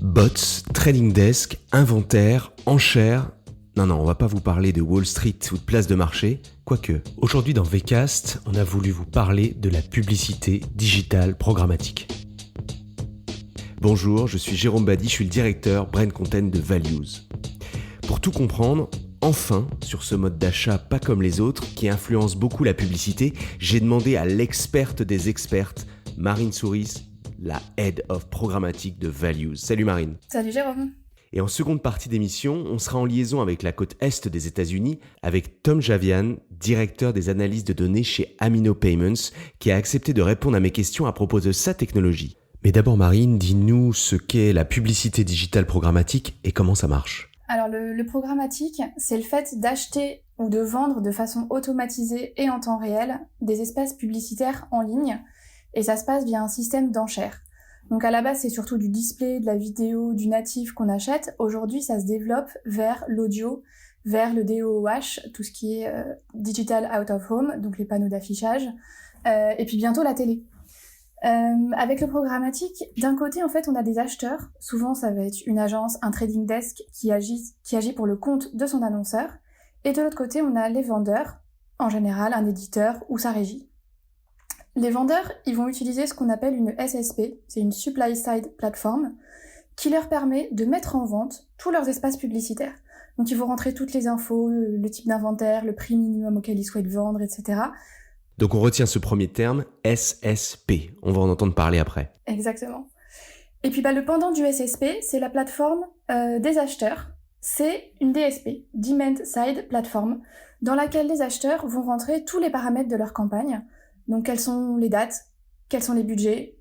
Bots, trading desk, inventaire, enchères. Non, on va pas vous parler de Wall Street ou de place de marché, quoique. Aujourd'hui dans Vcast, on a voulu vous parler de la publicité digitale programmatique. Bonjour, je suis Jérôme Badi, je suis le directeur Brand Content de Values. Pour tout comprendre, enfin, sur ce mode d'achat pas comme les autres, qui influence beaucoup la publicité, j'ai demandé à l'experte des expertes, Marine Souris, la Head of Programmatique de Values. Salut Marine. Salut Jérôme. Et en seconde partie d'émission, on sera en liaison avec la côte Est des États-Unis, avec Tom Javian, directeur des analyses de données chez Amino Payments, qui a accepté de répondre à mes questions à propos de sa technologie. Mais d'abord Marine, dis-nous ce qu'est la publicité digitale programmatique et comment ça marche. Alors le programmatique, c'est le fait d'acheter ou de vendre de façon automatisée et en temps réel des espaces publicitaires en ligne, et ça se passe via un système d'enchères. Donc à la base, c'est surtout du display, de la vidéo, du natif qu'on achète. Aujourd'hui, ça se développe vers l'audio, vers le DOOH, tout ce qui est Digital Out of Home, donc les panneaux d'affichage, et puis bientôt la télé. Avec le programmatique, d'un côté, en fait, on a des acheteurs. Souvent, ça va être une agence, un trading desk qui agit pour le compte de son annonceur. Et de l'autre côté, on a les vendeurs, en général un éditeur ou sa régie. Les vendeurs, ils vont utiliser ce qu'on appelle une SSP, c'est une Supply Side Platform, qui leur permet de mettre en vente tous leurs espaces publicitaires. Donc ils vont rentrer toutes les infos, le type d'inventaire, le prix minimum auquel ils souhaitent vendre, etc. Donc on retient ce premier terme, SSP. On va en entendre parler après. Exactement. Et puis le pendant du SSP, c'est la plateforme des acheteurs. C'est une DSP, Demand Side Platform, dans laquelle les acheteurs vont rentrer tous les paramètres de leur campagne. Donc quelles sont les dates, quels sont les budgets,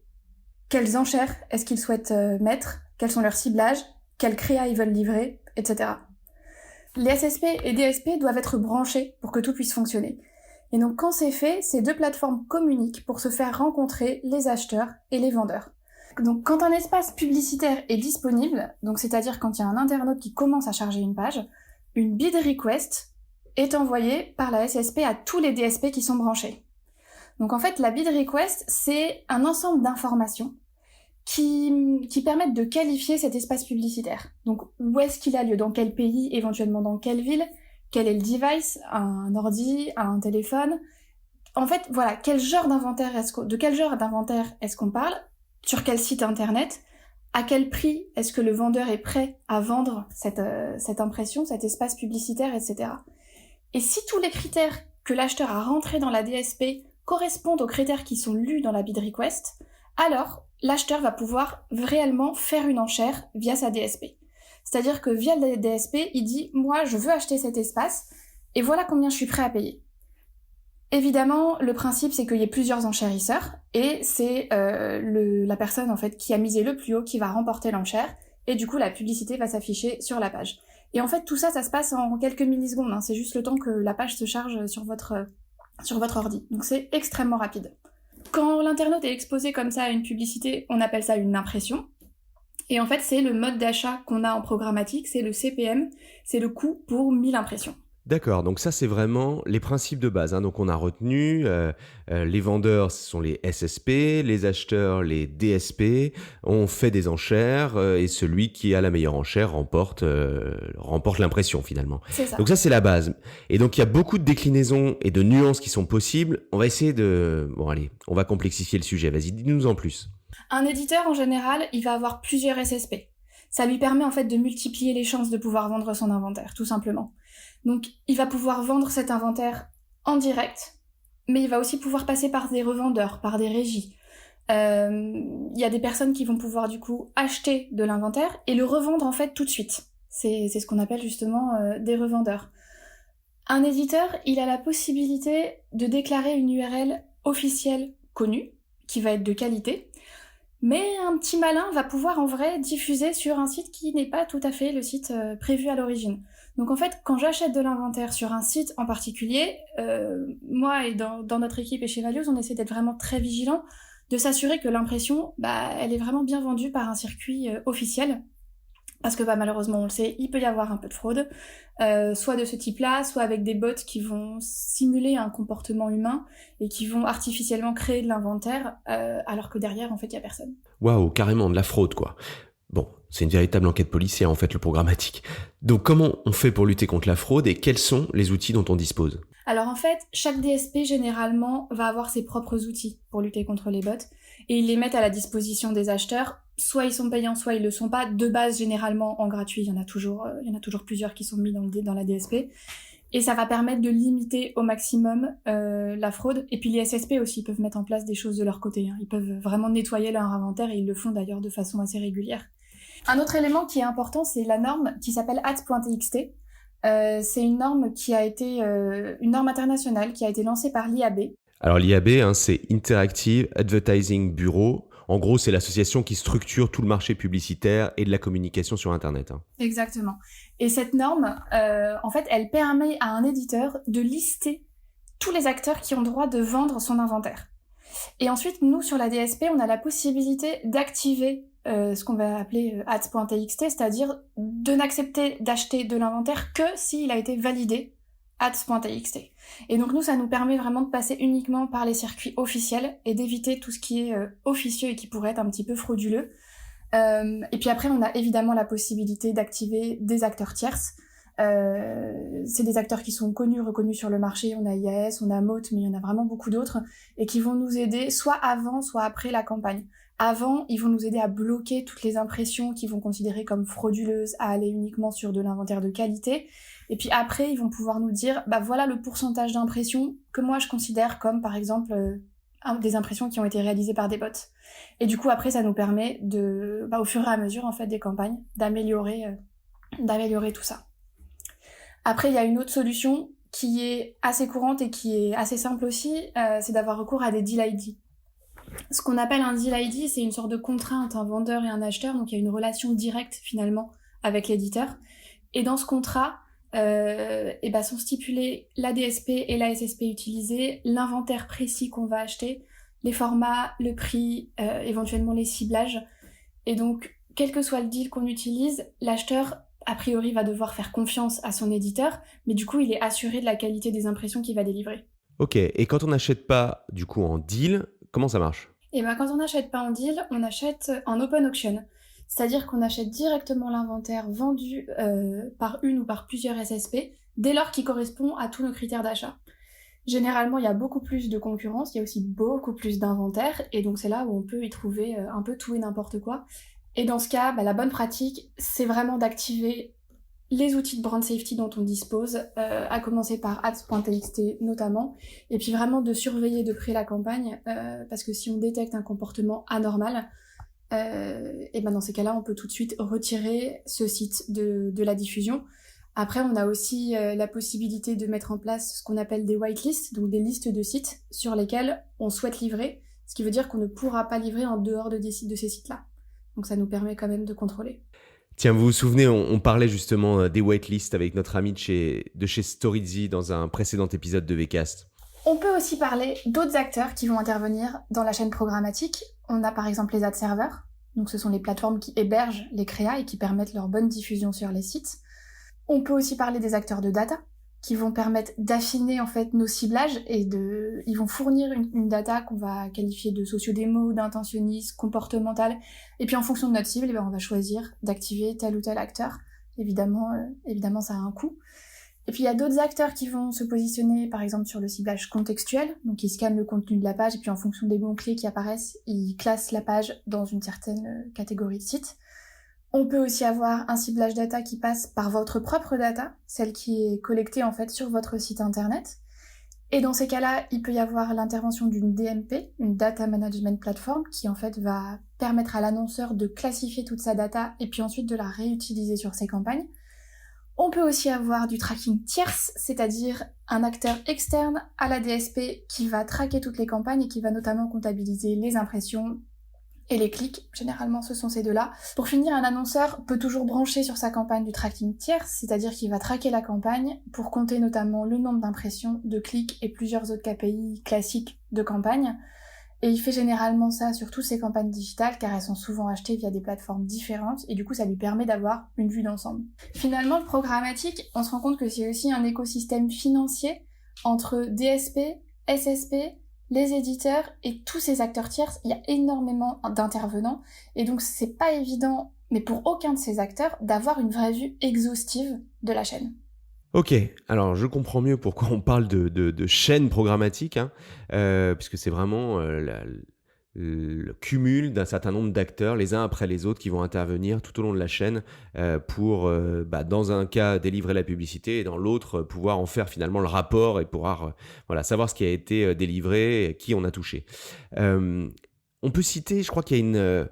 quelles enchères est-ce qu'ils souhaitent mettre, quels sont leurs ciblages, quels créas ils veulent livrer, etc. Les SSP et DSP doivent être branchés pour que tout puisse fonctionner. Et donc quand c'est fait, ces deux plateformes communiquent pour se faire rencontrer les acheteurs et les vendeurs. Donc quand un espace publicitaire est disponible, donc c'est-à-dire quand il y a un internaute qui commence à charger une page, une bid request est envoyée par la SSP à tous les DSP qui sont branchés. Donc en fait, la bid request, c'est un ensemble d'informations qui permettent de qualifier cet espace publicitaire. Donc où est-ce qu'il a lieu, dans quel pays, éventuellement dans quelle ville, quel est le device, un ordi, un téléphone. En fait, voilà, de quel genre d'inventaire est-ce qu'on parle, sur quel site internet, à quel prix est-ce que le vendeur est prêt à vendre cette impression, cet espace publicitaire, etc. Et si tous les critères que l'acheteur a rentrés dans la DSP correspondent aux critères qui sont lus dans la bid request, alors l'acheteur va pouvoir réellement faire une enchère via sa DSP. C'est-à-dire que via la DSP, il dit « moi, je veux acheter cet espace, et voilà combien je suis prêt à payer ». Évidemment, le principe, c'est qu'il y ait plusieurs enchérisseurs, et c'est la personne en fait qui a misé le plus haut qui va remporter l'enchère, et du coup, la publicité va s'afficher sur la page. Et en fait, tout ça, ça se passe en quelques millisecondes, c'est juste le temps que la page se charge sur votre ordi. Donc c'est extrêmement rapide. Quand l'internaute est exposé comme ça à une publicité, on appelle ça une impression. Et en fait, c'est le mode d'achat qu'on a en programmatique, c'est le CPM, c'est le coût pour 1000 impressions. D'accord, donc ça c'est vraiment les principes de base. Donc on a retenu, les vendeurs ce sont les SSP, les acheteurs les DSP, on fait des enchères et celui qui a la meilleure enchère remporte l'impression finalement. C'est ça. Donc ça c'est la base. Et donc il y a beaucoup de déclinaisons et de nuances qui sont possibles. On va essayer on va complexifier le sujet. Vas-y, dis-nous en plus. Un éditeur en général, il va avoir plusieurs SSP. Ça lui permet en fait de multiplier les chances de pouvoir vendre son inventaire, tout simplement. Donc, il va pouvoir vendre cet inventaire en direct, mais il va aussi pouvoir passer par des revendeurs, par des régies. Il y a des personnes qui vont pouvoir du coup acheter de l'inventaire et le revendre en fait tout de suite. C'est ce qu'on appelle justement des revendeurs. Un éditeur, il a la possibilité de déclarer une URL officielle connue, qui va être de qualité, mais un petit malin va pouvoir en vrai diffuser sur un site qui n'est pas tout à fait le site prévu à l'origine. Donc en fait, quand j'achète de l'inventaire sur un site en particulier, moi et dans notre équipe et chez Values, on essaie d'être vraiment très vigilants, de s'assurer que l'impression, elle est vraiment bien vendue par un circuit officiel. Parce que malheureusement, on le sait, il peut y avoir un peu de fraude, soit de ce type-là, soit avec des bots qui vont simuler un comportement humain et qui vont artificiellement créer de l'inventaire, alors que derrière, en fait, il n'y a personne. Waouh, carrément de la fraude, quoi. Bon, c'est une véritable enquête policière en fait, le programmatique. Donc comment on fait pour lutter contre la fraude et quels sont les outils dont on dispose? Alors en fait, chaque DSP généralement va avoir ses propres outils pour lutter contre les bots et ils les mettent à la disposition des acheteurs. Soit ils sont payants, soit ils le sont pas. De base, généralement en gratuit, il y en a toujours plusieurs qui sont mis dans la DSP. Et ça va permettre de limiter au maximum la fraude. Et puis les SSP aussi peuvent mettre en place des choses de leur côté. Ils peuvent vraiment nettoyer leur inventaire et ils le font d'ailleurs de façon assez régulière. Un autre élément qui est important, c'est la norme qui s'appelle ads.txt. C'est une norme qui a été une norme internationale qui a été lancée par l'IAB. Alors l'IAB, c'est Interactive Advertising Bureau. En gros, c'est l'association qui structure tout le marché publicitaire et de la communication sur Internet. Exactement. Et cette norme, en fait, elle permet à un éditeur de lister tous les acteurs qui ont le droit de vendre son inventaire. Et ensuite, nous, sur la DSP, on a la possibilité d'activer ce qu'on va appeler ads.txt, c'est-à-dire de n'accepter d'acheter de l'inventaire que s'il a été validé ads.txt. Et donc nous, ça nous permet vraiment de passer uniquement par les circuits officiels et d'éviter tout ce qui est officieux et qui pourrait être un petit peu frauduleux. Et puis après, on a évidemment la possibilité d'activer des acteurs tierces. C'est des acteurs qui sont connus, reconnus sur le marché. On a IAS, on a Moat, mais il y en a vraiment beaucoup d'autres et qui vont nous aider soit avant, soit après la campagne. Avant, ils vont nous aider à bloquer toutes les impressions qu'ils vont considérer comme frauduleuses, à aller uniquement sur de l'inventaire de qualité. Et puis après, ils vont pouvoir nous dire, voilà le pourcentage d'impressions que moi je considère comme, par exemple, des impressions qui ont été réalisées par des bots. Et du coup, après, ça nous permet de, au fur et à mesure, en fait, des campagnes, d'améliorer tout ça. Après, il y a une autre solution qui est assez courante et qui est assez simple aussi, c'est d'avoir recours à des deal ID. Ce qu'on appelle un deal ID, c'est une sorte de contrat entre un vendeur et un acheteur, donc il y a une relation directe finalement avec l'éditeur. Et dans ce contrat, sont stipulés la DSP et la SSP utilisée, l'inventaire précis qu'on va acheter, les formats, le prix, éventuellement les ciblages. Et donc, quel que soit le deal qu'on utilise, l'acheteur, a priori, va devoir faire confiance à son éditeur, mais du coup, il est assuré de la qualité des impressions qu'il va délivrer. Ok, et quand on n'achète pas du coup en deal, comment ça marche? Et quand on n'achète pas en deal, on achète en open auction. C'est-à-dire qu'on achète directement l'inventaire vendu par une ou par plusieurs SSP, dès lors qu'il correspond à tous nos critères d'achat. Généralement, il y a beaucoup plus de concurrence, il y a aussi beaucoup plus d'inventaire, et donc c'est là où on peut y trouver un peu tout et n'importe quoi. Et dans ce cas, la bonne pratique, c'est vraiment d'activer les outils de brand safety dont on dispose, à commencer par ads.txt notamment, et puis vraiment de surveiller de près la campagne, parce que si on détecte un comportement anormal, dans ces cas-là, on peut tout de suite retirer ce site de la diffusion. Après, on a aussi la possibilité de mettre en place ce qu'on appelle des whitelists, donc des listes de sites sur lesquels on souhaite livrer, ce qui veut dire qu'on ne pourra pas livrer en dehors de ces sites-là. Donc ça nous permet quand même de contrôler. Tiens, vous vous souvenez, on parlait justement des whitelists avec notre ami de chez Storyzy dans un précédent épisode de Vcast. On peut aussi parler d'autres acteurs qui vont intervenir dans la chaîne programmatique. On a par exemple les ad servers, donc ce sont les plateformes qui hébergent les créas et qui permettent leur bonne diffusion sur les sites. On peut aussi parler des acteurs de data, qui vont permettre d'affiner en fait nos ciblages et ils vont fournir une data qu'on va qualifier de socio-démo, d'intentionniste, comportementale. Et puis en fonction de notre cible, on va choisir d'activer tel ou tel acteur. Évidemment, ça a un coût. Et puis il y a d'autres acteurs qui vont se positionner par exemple sur le ciblage contextuel, donc ils scannent le contenu de la page et puis en fonction des mots-clés qui apparaissent, ils classent la page dans une certaine catégorie de sites. On peut aussi avoir un ciblage data qui passe par votre propre data, celle qui est collectée en fait sur votre site internet. Et dans ces cas-là, il peut y avoir l'intervention d'une DMP, une Data Management Platform, qui en fait va permettre à l'annonceur de classifier toute sa data et puis ensuite de la réutiliser sur ses campagnes. On peut aussi avoir du tracking tierce, c'est-à-dire un acteur externe à la DSP qui va traquer toutes les campagnes et qui va notamment comptabiliser les impressions et les clics. Généralement, ce sont ces deux-là. Pour finir, un annonceur peut toujours brancher sur sa campagne du tracking tierce, c'est-à-dire qu'il va traquer la campagne pour compter notamment le nombre d'impressions, de clics et plusieurs autres KPI classiques de campagne. Et il fait généralement ça sur toutes ses campagnes digitales car elles sont souvent achetées via des plateformes différentes et du coup ça lui permet d'avoir une vue d'ensemble. Finalement, le programmatique, on se rend compte que c'est aussi un écosystème financier entre DSP, SSP, les éditeurs et tous ces acteurs tiers. Il y a énormément d'intervenants et donc c'est pas évident mais pour aucun de ces acteurs d'avoir une vraie vue exhaustive de la chaîne. Ok, alors je comprends mieux pourquoi on parle de chaîne programmatique, hein, puisque c'est vraiment le cumul d'un certain nombre d'acteurs, les uns après les autres, qui vont intervenir tout au long de la chaîne pour, dans un cas, délivrer la publicité et dans l'autre, pouvoir en faire finalement le rapport et pouvoir savoir ce qui a été délivré et qui on a touché. On peut citer, je crois qu'il y a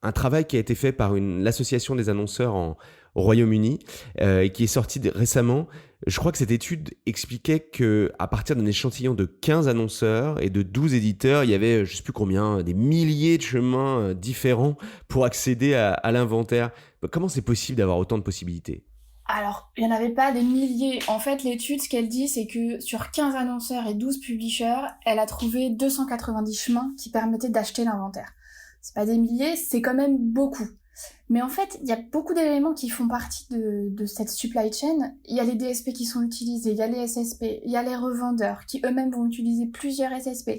un travail qui a été fait par l'association des annonceurs au Royaume-Uni et qui est sorti récemment. Je crois que cette étude expliquait qu'à partir d'un échantillon de 15 annonceurs et de 12 éditeurs, il y avait, je ne sais plus combien, des milliers de chemins différents pour accéder à l'inventaire. Comment c'est possible d'avoir autant de possibilités ? Alors, il n'y en avait pas des milliers. En fait, l'étude, ce qu'elle dit, c'est que sur 15 annonceurs et 12 publishers, elle a trouvé 290 chemins qui permettaient d'acheter l'inventaire. C'est pas des milliers, c'est quand même beaucoup. Mais en fait, il y a beaucoup d'éléments qui font partie de cette supply chain. Il y a les DSP qui sont utilisés, il y a les SSP, il y a les revendeurs qui eux-mêmes vont utiliser plusieurs SSP.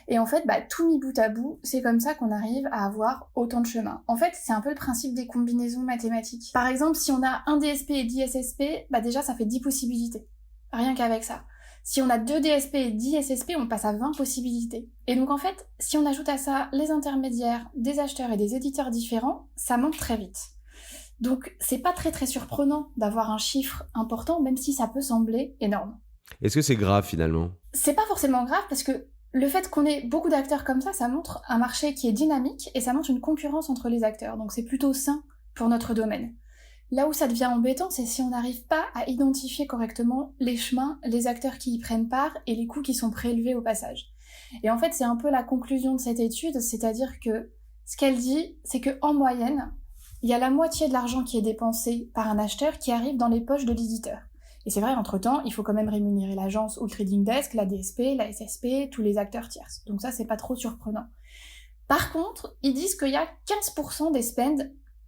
Et en fait, tout mis bout à bout, c'est comme ça qu'on arrive à avoir autant de chemins. En fait, c'est un peu le principe des combinaisons mathématiques. Par exemple, si on a un DSP et 10 SSP, déjà ça fait 10 possibilités. Rien qu'avec ça. Si on a 2 DSP et 10 SSP, on passe à 20 possibilités. Et donc en fait, si on ajoute à ça les intermédiaires, des acheteurs et des éditeurs différents, ça monte très vite. Donc c'est pas très très surprenant d'avoir un chiffre important, même si ça peut sembler énorme. Est-ce que c'est grave finalement ? C'est pas forcément grave parce que le fait qu'on ait beaucoup d'acteurs comme ça montre un marché qui est dynamique et ça montre une concurrence entre les acteurs. Donc c'est plutôt sain pour notre domaine. Là où ça devient embêtant, c'est si on n'arrive pas à identifier correctement les chemins, les acteurs qui y prennent part et les coûts qui sont prélevés au passage. Et en fait, c'est un peu la conclusion de cette étude, c'est-à-dire que ce qu'elle dit, c'est qu'en moyenne, il y a la moitié de l'argent qui est dépensé par un acheteur qui arrive dans les poches de l'éditeur. Et c'est vrai, entre-temps, il faut quand même rémunérer l'agence ou le trading desk, la DSP, la SSP, tous les acteurs tierces. Donc ça, c'est pas trop surprenant. Par contre, ils disent qu'il y a 15% des spends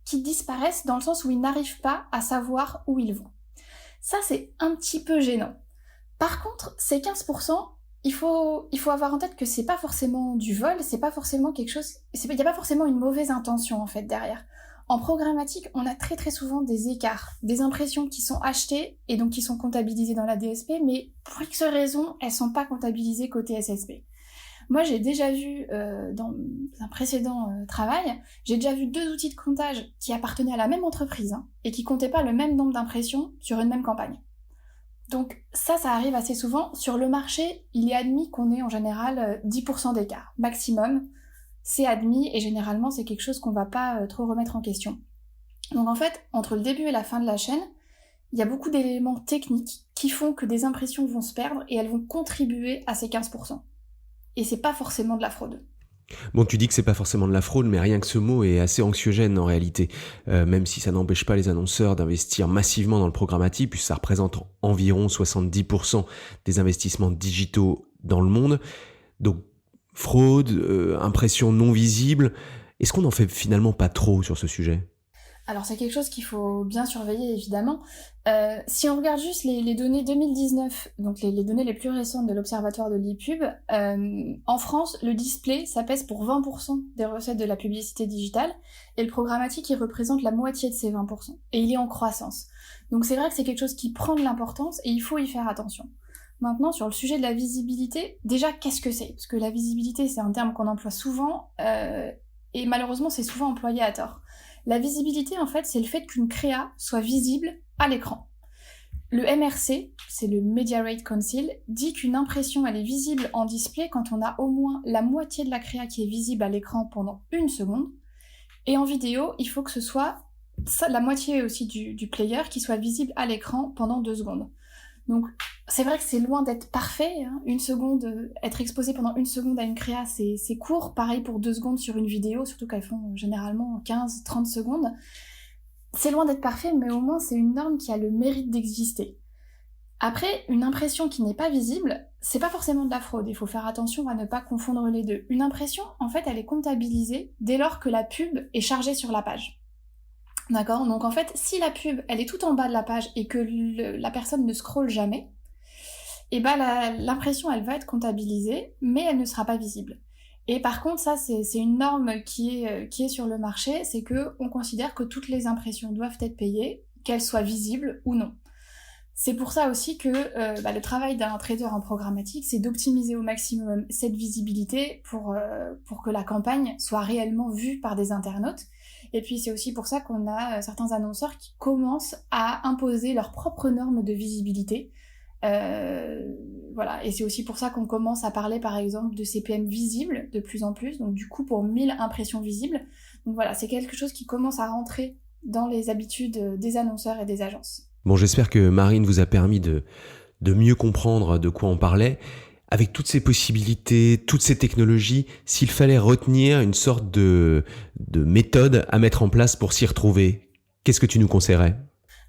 qui disparaissent dans le sens où ils n'arrivent pas à savoir où ils vont. Ça, c'est un petit peu gênant. Par contre, ces 15%, il faut avoir en tête que c'est pas forcément du vol, c'est pas forcément quelque chose, il n'y a pas forcément une mauvaise intention, en fait, derrière. En programmatique, on a très très souvent des écarts, des impressions qui sont achetées et donc qui sont comptabilisées dans la DSP, mais pour X raisons, elles sont pas comptabilisées côté SSP. Moi, j'ai déjà vu, dans un précédent travail, j'ai déjà vu 2 outils de comptage qui appartenaient à la même entreprise et qui comptaient pas le même nombre d'impressions sur une même campagne. Donc ça arrive assez souvent. Sur le marché, il est admis qu'on ait en général 10% d'écart. Maximum, c'est admis et généralement, c'est quelque chose qu'on va pas trop remettre en question. Donc en fait, entre le début et la fin de la chaîne, il y a beaucoup d'éléments techniques qui font que des impressions vont se perdre et elles vont contribuer à ces 15%. Et c'est pas forcément de la fraude. Bon, tu dis que c'est pas forcément de la fraude, mais rien que ce mot est assez anxiogène en réalité, même si ça n'empêche pas les annonceurs d'investir massivement dans le programmatique, puisque ça représente environ 70% des investissements digitaux dans le monde. Donc, fraude, impression non visible, est-ce qu'on en fait finalement pas trop sur ce sujet ? Alors c'est quelque chose qu'il faut bien surveiller évidemment. Si on regarde juste les données 2019, donc les données les plus récentes de l'Observatoire de l'e-pub, en France, le display, ça pèse pour 20% des recettes de la publicité digitale, et le programmatique, il représente la moitié de ces 20%. Et il est en croissance. Donc c'est vrai que c'est quelque chose qui prend de l'importance, et il faut y faire attention. Maintenant, sur le sujet de la visibilité, déjà, qu'est-ce que c'est ? Parce que la visibilité, c'est un terme qu'on emploie souvent, et malheureusement, c'est souvent employé à tort. La visibilité, en fait, c'est le fait qu'une créa soit visible à l'écran. Le MRC, c'est le Media Rate Council, dit qu'une impression, elle est visible en display quand on a au moins la moitié de la créa qui est visible à l'écran pendant 1 seconde. Et en vidéo, il faut que ce soit la moitié aussi du player qui soit visible à l'écran pendant 2 secondes. Donc, c'est vrai que c'est loin d'être parfait, hein. 1 seconde, être exposé pendant 1 seconde à une créa, c'est court. Pareil pour 2 secondes sur une vidéo, surtout qu'elles font généralement 15-30 secondes. C'est loin d'être parfait, mais au moins c'est une norme qui a le mérite d'exister. Après, une impression qui n'est pas visible, c'est pas forcément de la fraude. Il faut faire attention à ne pas confondre les deux. Une impression, en fait, elle est comptabilisée dès lors que la pub est chargée sur la page. D'accord ? Donc en fait, si la pub, elle est tout en bas de la page et que la personne ne scrolle jamais, et l'impression, elle va être comptabilisée, mais elle ne sera pas visible. Et par contre, ça, c'est une norme qui est sur le marché, c'est que on considère que toutes les impressions doivent être payées, qu'elles soient visibles ou non. C'est pour ça aussi que le travail d'un trader en programmatique, c'est d'optimiser au maximum cette visibilité pour que la campagne soit réellement vue par des internautes. Et puis c'est aussi pour ça qu'on a certains annonceurs qui commencent à imposer leurs propres normes de visibilité. Voilà, et c'est aussi pour ça qu'on commence à parler par exemple de CPM visibles de plus en plus, donc du coup pour 1000 impressions visibles. Donc voilà, c'est quelque chose qui commence à rentrer dans les habitudes des annonceurs et des agences. Bon, j'espère que Marine vous a permis de mieux comprendre de quoi on parlait. Avec toutes ces possibilités, toutes ces technologies, s'il fallait retenir une sorte de méthode à mettre en place pour s'y retrouver, qu'est-ce que tu nous conseillerais ?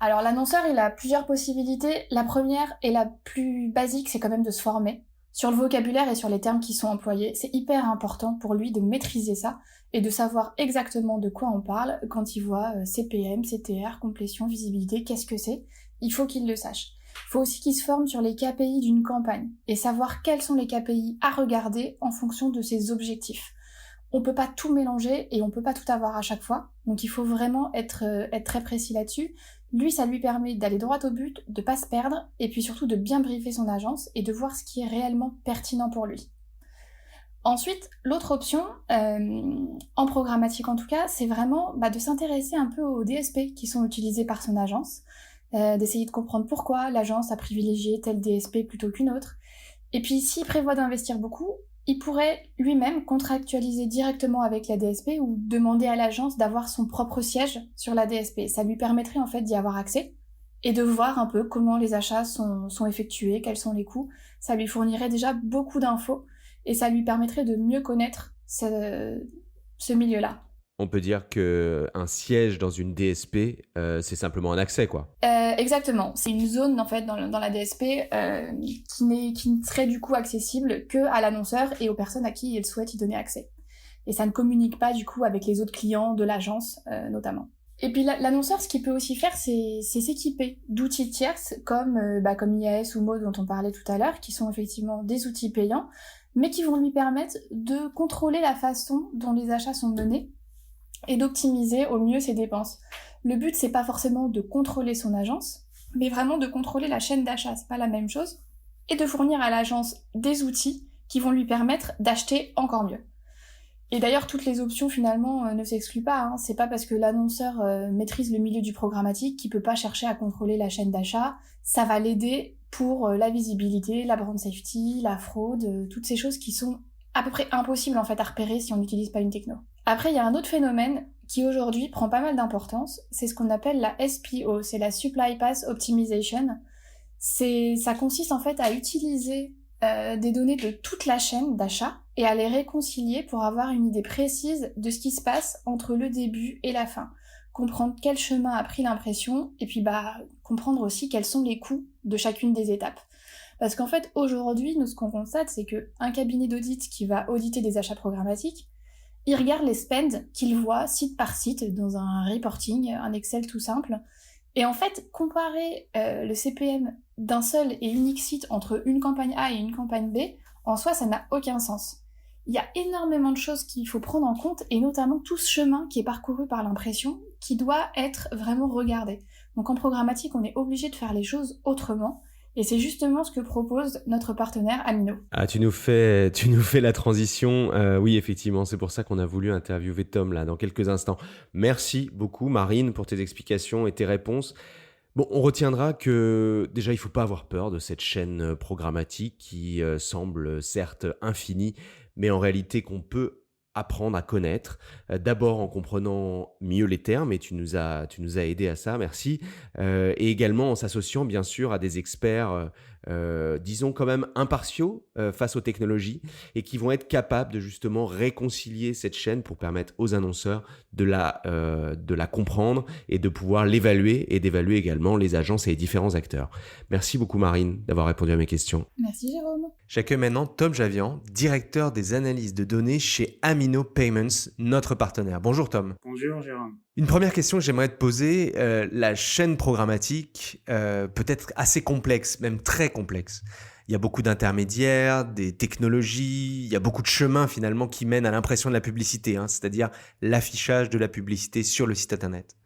Alors l'annonceur, il a plusieurs possibilités. La première et la plus basique, c'est quand même de se former sur le vocabulaire et sur les termes qui sont employés. C'est hyper important pour lui de maîtriser ça et de savoir exactement de quoi on parle quand il voit CPM, CTR, complétion, visibilité, qu'est-ce que c'est. Il faut qu'il le sache. Il faut aussi qu'il se forme sur les KPI d'une campagne et savoir quels sont les KPI à regarder en fonction de ses objectifs. On peut pas tout mélanger et on peut pas tout avoir à chaque fois, donc il faut vraiment être très précis là-dessus. Lui, ça lui permet d'aller droit au but, de pas se perdre, et puis surtout de bien briefer son agence et de voir ce qui est réellement pertinent pour lui. Ensuite, l'autre option, en programmatique en tout cas, c'est vraiment de s'intéresser un peu aux DSP qui sont utilisés par son agence, d'essayer de comprendre pourquoi l'agence a privilégié tel DSP plutôt qu'une autre. Et puis, s'il prévoit d'investir beaucoup, il pourrait lui-même contractualiser directement avec la DSP ou demander à l'agence d'avoir son propre siège sur la DSP. Ça lui permettrait en fait d'y avoir accès et de voir un peu comment les achats sont effectués, quels sont les coûts. Ça lui fournirait déjà beaucoup d'infos et ça lui permettrait de mieux connaître ce milieu-là. On peut dire qu'un siège dans une DSP, c'est simplement un accès, quoi. Exactement. C'est une zone, en fait, dans la DSP qui ne serait du coup accessible que à l'annonceur et aux personnes à qui il souhaite y donner accès. Et ça ne communique pas, du coup, avec les autres clients de l'agence, notamment. Et puis, l'annonceur, ce qu'il peut aussi faire, c'est s'équiper d'outils tierces comme IAS ou Maud dont on parlait tout à l'heure, qui sont effectivement des outils payants, mais qui vont lui permettre de contrôler la façon dont les achats sont menés et d'optimiser au mieux ses dépenses. Le but, c'est pas forcément de contrôler son agence, mais vraiment de contrôler la chaîne d'achat, c'est pas la même chose, et de fournir à l'agence des outils qui vont lui permettre d'acheter encore mieux. Et d'ailleurs, toutes les options finalement ne s'excluent pas, hein. C'est pas parce que l'annonceur maîtrise le milieu du programmatique qu'il peut pas chercher à contrôler la chaîne d'achat, ça va l'aider pour la visibilité, la brand safety, la fraude, toutes ces choses qui sont à peu près impossibles en fait à repérer si on n'utilise pas une techno. Après, il y a un autre phénomène qui aujourd'hui prend pas mal d'importance, c'est ce qu'on appelle la SPO, c'est la Supply Path Optimization. Ça consiste en fait à utiliser des données de toute la chaîne d'achat et à les réconcilier pour avoir une idée précise de ce qui se passe entre le début et la fin. Comprendre quel chemin a pris l'impression et puis comprendre aussi quels sont les coûts de chacune des étapes. Parce qu'en fait, aujourd'hui, nous, ce qu'on constate, c'est qu'un cabinet d'audit qui va auditer des achats programmatiques, il regarde les spends qu'il voit site par site dans un reporting, un Excel tout simple. Et en fait, comparer le CPM d'un seul et unique site entre une campagne A et une campagne B, en soi, ça n'a aucun sens. Il y a énormément de choses qu'il faut prendre en compte, et notamment tout ce chemin qui est parcouru par l'impression, qui doit être vraiment regardé. Donc en programmatique, on est obligé de faire les choses autrement, et c'est justement ce que propose notre partenaire Amino. Ah, tu nous fais la transition. Oui, effectivement, c'est pour ça qu'on a voulu interviewer Tom là dans quelques instants. Merci beaucoup Marine pour tes explications et tes réponses. Bon, on retiendra que déjà il faut pas avoir peur de cette chaîne programmatique qui semble certes infinie, mais en réalité qu'on peut apprendre à connaître, d'abord en comprenant mieux les termes, et tu nous as aidé à ça, merci, et également en s'associant bien sûr à des experts, disons quand même impartiaux face aux technologies, et qui vont être capables de justement réconcilier cette chaîne pour permettre aux annonceurs de la comprendre et de pouvoir l'évaluer et d'évaluer également les agences et les différents acteurs. Merci beaucoup Marine d'avoir répondu à mes questions. Merci Jérôme. J'accueille maintenant Tom Javian, directeur des analyses de données chez Amino Payments, notre partenaire. Bonjour Tom. Bonjour Jérôme. Une première question que j'aimerais te poser, la chaîne programmatique peut être assez complexe, même très complexe. il y a beaucoup d'intermédiaires, des technologies, il y a beaucoup de chemins finalement qui mènent à l'impression de la publicité, hein, c'est-à-dire l'affichage de la publicité sur le site internet.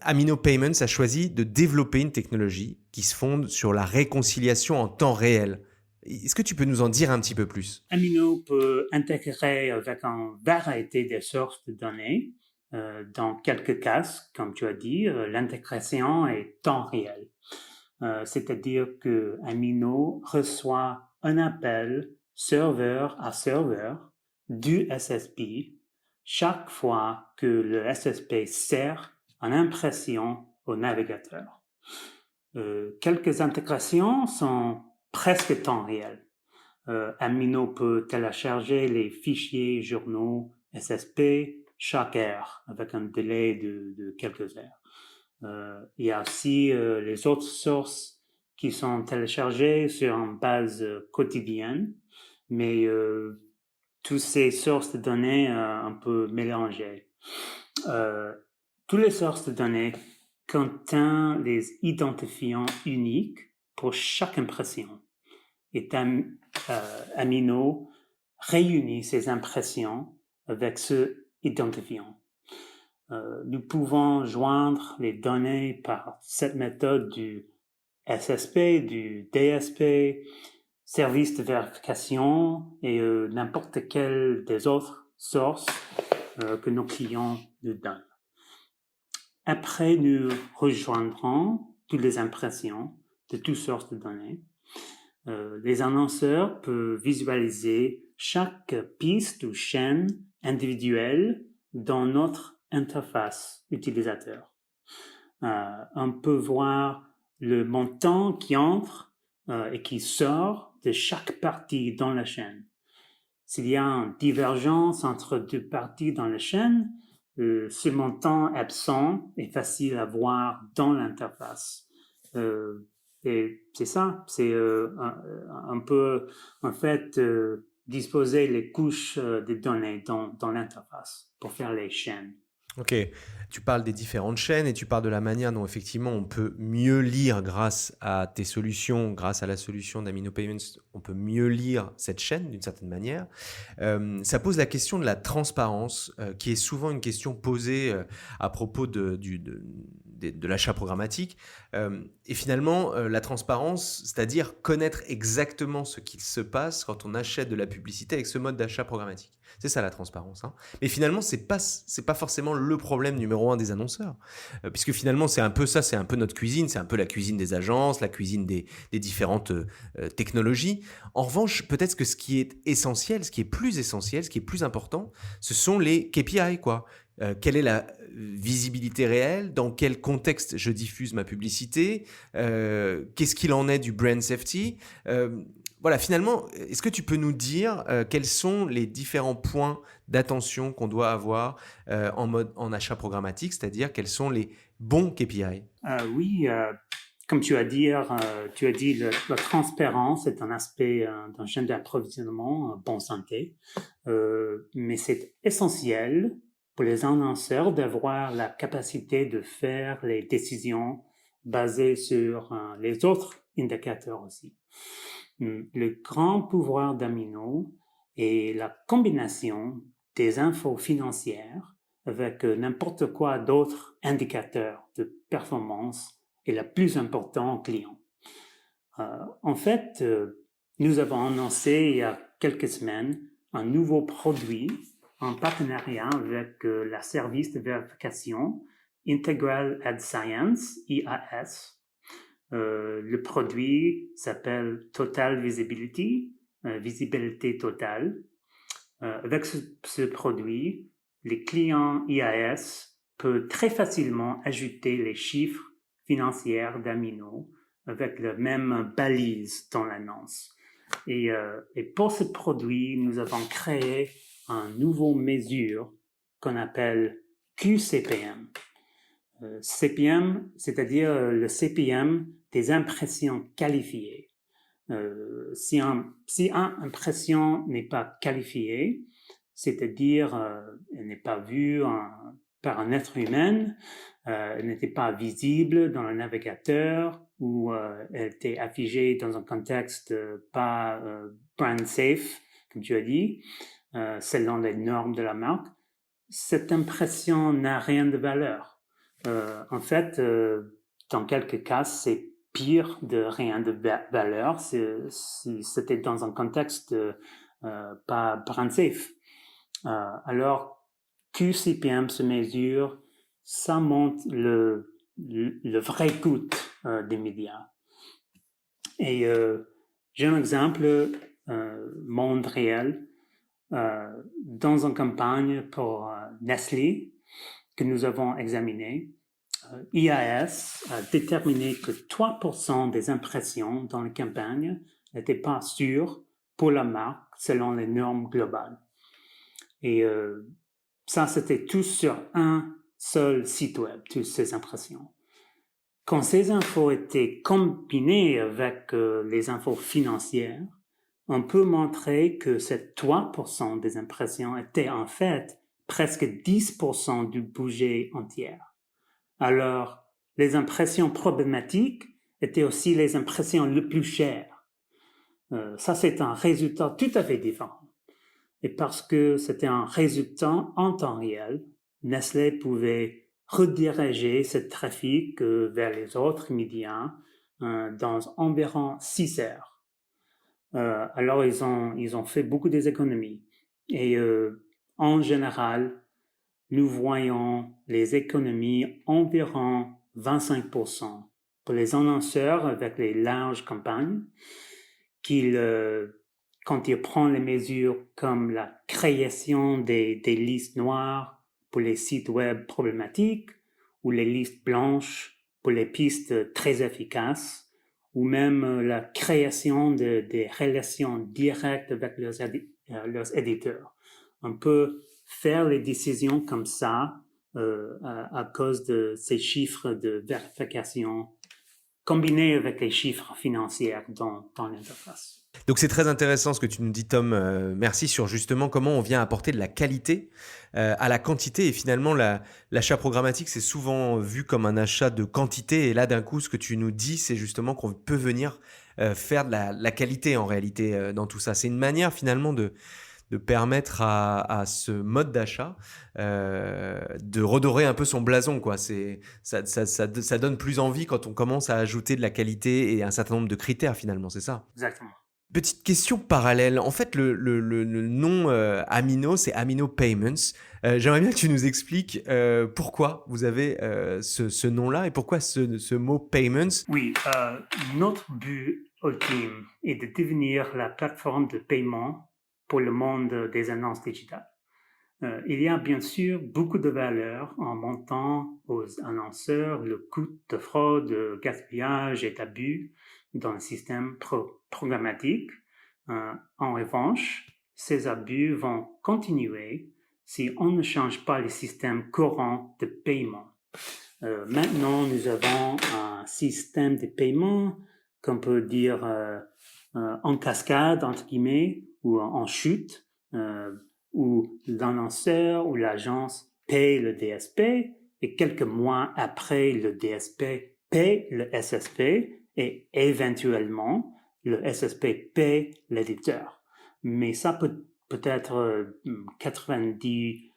Amino Payments a choisi de développer une technologie qui se fonde sur la réconciliation en temps réel. Est-ce que tu peux nous en dire un petit peu plus? Amino peut intégrer avec une variété de sources de données. Dans quelques cas, comme tu as dit, l'intégration est temps réel. C'est-à-dire que Amino reçoit un appel serveur à serveur du SSP chaque fois que le SSP sert en impression au navigateur. Quelques intégrations sont presque temps réel. Amino peut télécharger les fichiers journaux SSP chaque heure avec un délai de quelques heures. Il y a aussi les autres sources qui sont téléchargées sur une base quotidienne, mais toutes ces sources de données un peu mélangées. Toutes les sources de données contiennent des identifiants uniques pour chaque impression. Et Amino réunit ces impressions avec ce identifiant. Nous pouvons joindre les données par cette méthode du SSP, du DSP, service de vérification et n'importe quelle des autres sources que nos clients nous donnent. Après, nous rejoindrons toutes les impressions de toutes sources de données. Les annonceurs peuvent visualiser chaque piste ou chaîne individuelle dans notre interface utilisateur. On peut voir le montant qui entre et qui sort de chaque partie dans la chaîne. S'il y a une divergence entre deux parties dans la chaîne, ce montant absent est facile à voir dans l'interface. Et c'est ça, c'est un peu, en fait, disposer les couches des données dans l'interface pour faire les chaînes. Ok, tu parles des différentes chaînes et tu parles de la manière dont effectivement on peut mieux lire grâce à tes solutions, grâce à la solution d'Amino Payments, on peut mieux lire cette chaîne d'une certaine manière. Ça pose la question de la transparence, qui est souvent une question posée à propos de l'achat programmatique. Et finalement, la transparence, c'est-à-dire connaître exactement ce qu'il se passe quand on achète de la publicité avec ce mode d'achat programmatique. C'est ça la transparence, hein. Mais finalement, c'est pas forcément le problème numéro un des annonceurs, puisque finalement c'est un peu ça, c'est un peu notre cuisine, c'est un peu la cuisine des agences, la cuisine des différentes technologies. En revanche, peut-être que ce qui est essentiel, ce qui est plus essentiel, ce qui est plus important, ce sont les KPI, quoi. Quelle est la visibilité réelle? Dans quel contexte je diffuse ma publicité? Qu'est-ce qu'il en est du brand safety? Voilà, finalement, est-ce que tu peux nous dire quels sont les différents points d'attention qu'on doit avoir en achat programmatique, c'est-à-dire quels sont les bons KPI? Oui, comme tu as dit, la transparence est un aspect d'un chaîne d'approvisionnement bon santé, mais c'est essentiel pour les annonceurs d'avoir la capacité de faire les décisions basées sur les autres indicateurs aussi. Le grand pouvoir d'Amino est la combinaison des infos financières avec n'importe quoi d'autres indicateurs de performance est le plus important au client. En fait, nous avons annoncé il y a quelques semaines un nouveau produit en partenariat avec la service de vérification Integral Ad Science, IAS. Le produit s'appelle Total Visibility, visibilité totale. Avec ce produit, les clients IAS peuvent très facilement ajouter les chiffres financiers d'Amino avec la même balise dans l'annonce. Et pour ce produit, nous avons créé une nouvelle mesure qu'on appelle QCPM. CPM, c'est-à-dire le CPM des impressions qualifiées. Si une impression n'est pas qualifiée, c'est-à-dire elle n'est pas vue par un être humain, elle n'était pas visible dans le navigateur ou elle était affichée dans un contexte pas brand safe, comme tu as dit, selon les normes de la marque, cette impression n'a rien de valeur. En fait, dans quelques cas, c'est pire de rien de valeur si c'était dans un contexte pas brand safe. Alors, QCPM se mesure, ça montre le vrai coût des médias. Et j'ai un exemple, monde réel, dans une campagne pour Nestlé que nous avons examiné. IAS a déterminé que 3% des impressions dans la campagne n'étaient pas sûres pour la marque selon les normes globales. Et ça, c'était tout sur un seul site web, toutes ces impressions. Quand ces infos étaient combinées avec les infos financières, on peut montrer que ces 3% des impressions étaient en fait presque 10% du budget entier. Alors, les impressions problématiques étaient aussi les impressions les plus chères. Ça, c'est un résultat tout à fait différent. Et parce que c'était un résultat en temps réel, Nestlé pouvait rediriger ce trafic vers les autres médias dans environ 6 heures. Alors, ils ont fait beaucoup d'économies. Et en général, nous voyons les économies environ 25% pour les annonceurs avec les larges campagnes, quand ils prennent les mesures comme la création des listes noires pour les sites web problématiques ou les listes blanches pour les pistes très efficaces, ou même la création des relations directes avec leurs éditeurs. On peut faire les décisions comme ça à cause de ces chiffres de vérification combinés avec les chiffres financiers dans l'interface. Donc c'est très intéressant ce que tu nous dis, Tom. Merci sur justement comment on vient apporter de la qualité à la quantité. Et finalement, l'achat programmatique, c'est souvent vu comme un achat de quantité. Et là, d'un coup, ce que tu nous dis, c'est justement qu'on peut venir faire de la qualité en réalité dans tout ça. C'est une manière finalement de permettre à ce mode d'achat de redorer un peu son blason, quoi. Ça donne plus envie quand on commence à ajouter de la qualité et un certain nombre de critères finalement, c'est ça? Exactement. Petite question parallèle. En fait, le nom Amino, c'est Amino Payments. J'aimerais bien que tu nous expliques pourquoi vous avez ce nom-là et pourquoi ce mot Payments. Oui, notre but ultime est de devenir la plateforme de paiement pour le monde des annonces digitales. Il y a bien sûr beaucoup de valeur en montant aux annonceurs le coût de fraude, de gaspillage et d'abus dans le système programmatique. En revanche, ces abus vont continuer si on ne change pas le système courant de paiement. Maintenant, nous avons un système de paiement qu'on peut dire en cascade, entre guillemets, ou en chute, où l'annonceur ou l'agence paye le DSP et quelques mois après, le DSP paye le SSP et éventuellement, le SSP paye l'éditeur. Mais ça peut être 90,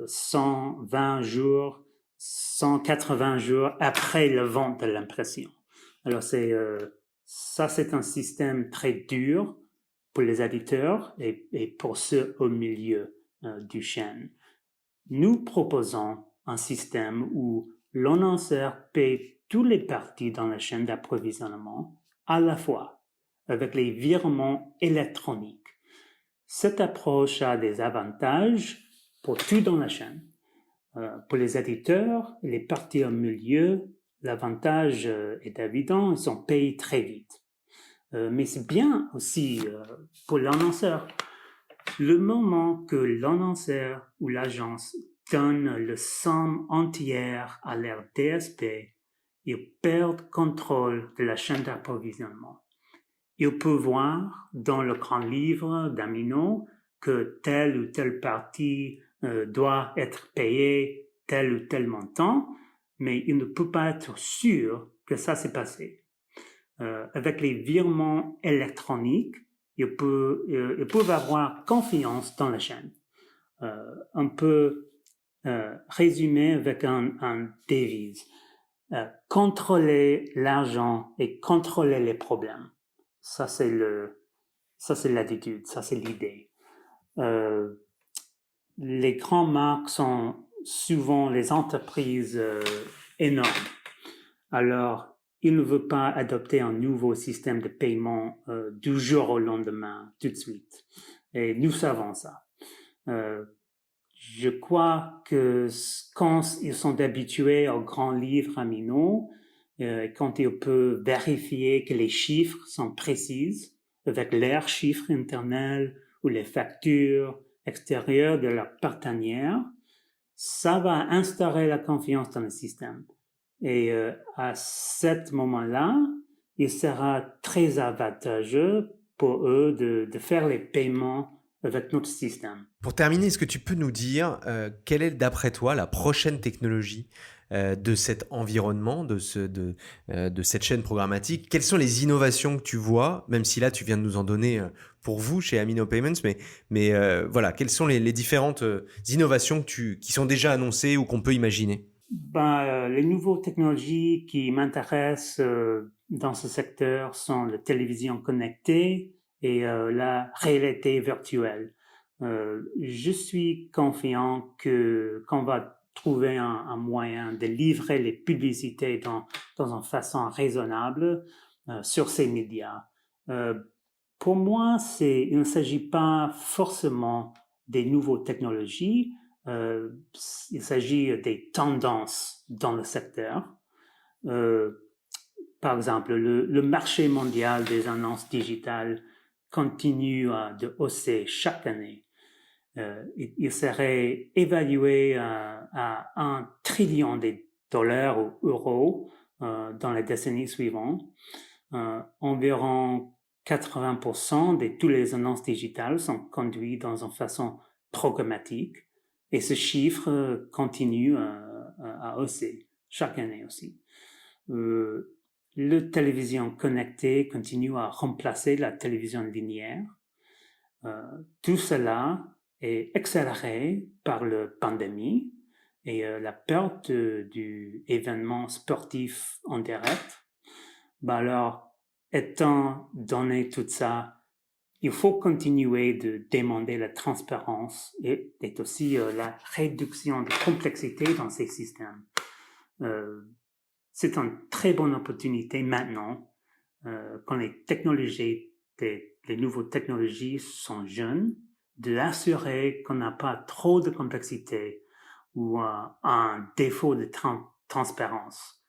120 jours, 180 jours après la vente de l'impression. Alors ça, c'est un système très dur pour les éditeurs et pour ceux au milieu du chaîne. Nous proposons un système où l'annonceur paye toutes les parties dans la chaîne d'approvisionnement à la fois, avec les virements électroniques. Cette approche a des avantages pour tout dans la chaîne. Pour les éditeurs et les parties au milieu, l'avantage est évident, ils sont payés très vite. Mais c'est bien aussi pour l'annonceur. Le moment que l'annonceur ou l'agence donne le somme entière à leur DSP, ils perdent contrôle de la chaîne d'approvisionnement. Ils peuvent voir dans le grand livre d'Amino que telle ou telle partie doit être payé tel ou tel montant, mais il ne peut pas être sûr que ça s'est passé. Avec les virements électroniques, ils peuvent avoir confiance dans la chaîne. On peut résumer avec un devise. Contrôler l'argent et contrôler les problèmes. Ça, c'est l'attitude, ça, c'est l'idée. Les grandes marques sont souvent les entreprises énormes. Alors, ils ne veulent pas adopter un nouveau système de paiement du jour au lendemain, tout de suite. Et nous savons ça. Je crois que quand ils sont habitués aux grands livres Amino, quand ils peuvent vérifier que les chiffres sont précis avec leurs chiffres internals ou les factures extérieures de leurs partenaires, ça va instaurer la confiance dans le système. Et à ce moment-là, il sera très avantageux pour eux de faire les paiements avec notre système. Pour terminer, est-ce que tu peux nous dire quelle est d'après toi la prochaine technologie de cet environnement, de cette chaîne programmatique? Quelles sont les innovations que tu vois, même si là tu viens de nous en donner pour vous chez Amino Payments, mais voilà, quelles sont les différentes innovations qui sont déjà annoncées ou qu'on peut imaginer? Les nouvelles technologies qui m'intéressent dans ce secteur sont la télévision connectée et la réalité virtuelle. Je suis confiant qu'on va trouver un moyen de livrer les publicités dans une façon raisonnable sur ces médias. Pour moi, il ne s'agit pas forcément des nouvelles technologies, il s'agit des tendances dans le secteur. Par exemple, le marché mondial des annonces digitales continue de hausser chaque année. Il serait évalué à $1 trillion ou euros dans les décennies suivantes. Environ 80% de toutes les annonces digitales sont conduites dans une façon programmatique et ce chiffre continue à hausser chaque année aussi. La télévision connectée continue à remplacer la télévision linéaire. Tout cela est accéléré par la pandémie et la perte du événement sportif en direct. Alors, étant donné tout ça, il faut continuer de demander la transparence et aussi la réduction de complexité dans ces systèmes. C'est une très bonne opportunité maintenant, quand les nouvelles technologies sont jeunes, de assurer qu'on n'a pas trop de complexité ou un défaut de transparence.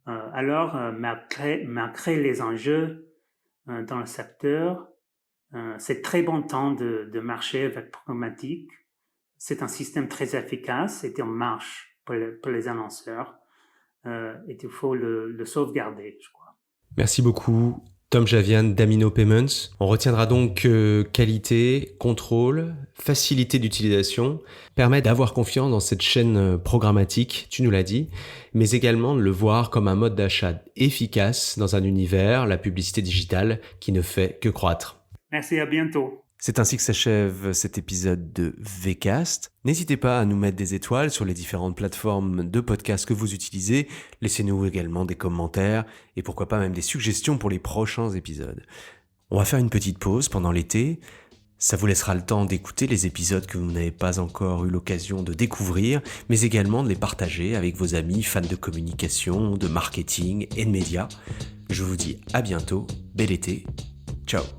Alors, malgré les enjeux dans le secteur, c'est très bon temps de marcher avec programmatique. C'est un système très efficace et en marche pour les annonceurs. Et il faut le sauvegarder, je crois. Merci beaucoup, Tom Javian d'Amino Payments. On retiendra donc que qualité, contrôle, facilité d'utilisation permet d'avoir confiance dans cette chaîne programmatique, tu nous l'as dit, mais également de le voir comme un mode d'achat efficace dans un univers, la publicité digitale, qui ne fait que croître. Merci, à bientôt. C'est ainsi que s'achève cet épisode de Vcast. N'hésitez pas à nous mettre des étoiles sur les différentes plateformes de podcast que vous utilisez. Laissez-nous également des commentaires et pourquoi pas même des suggestions pour les prochains épisodes. On va faire une petite pause pendant l'été. Ça vous laissera le temps d'écouter les épisodes que vous n'avez pas encore eu l'occasion de découvrir, mais également de les partager avec vos amis fans de communication, de marketing et de médias. Je vous dis à bientôt, bel été, ciao.